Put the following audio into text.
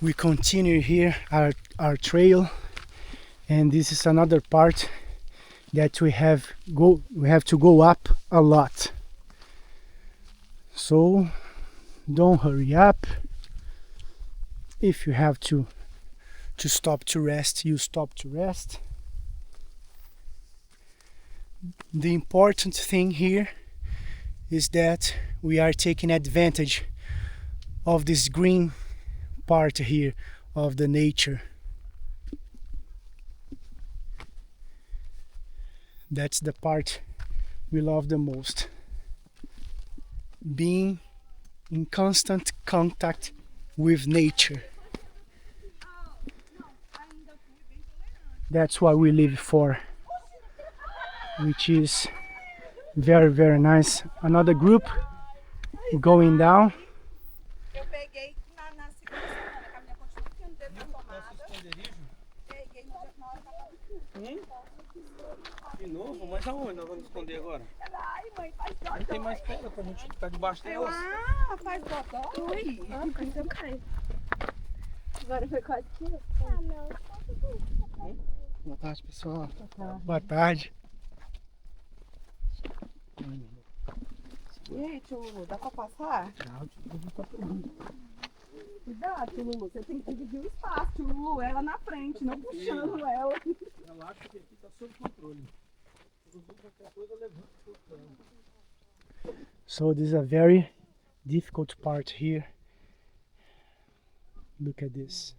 We continue here our trail, and this is another part that we have to go up a lot. So don't hurry up. If you have to stop to rest, you stop to rest. The important thing here is that we are taking advantage of this green part here of the nature. That's the part we love the most. Being in constant contact with nature. That's what we live for, which is very, very nice. Another group going down. Eu peguei na segunda semana, que a minha continua enfiando o dedo na tomada. Peguei na hora que ela tava. De novo? Mas aonde nós vamos esconder agora? Ai, mãe, faz dó. Não tem mais pedra pra gente ficar debaixo delas. Ah, faz dó. Ui. Quase eu caio. Agora foi quase que eu. Boa tarde, pessoal. Boa tarde. E aí, tio Lulu, dá pra passar? Cuidado, tio Lulu, você tem que dividir o espaço, tio Lulu, ela na frente, não puxando ela. Relaxa que aqui tá sob controle. Qualquer coisa levanta. So this is a very difficult part here. Look at this.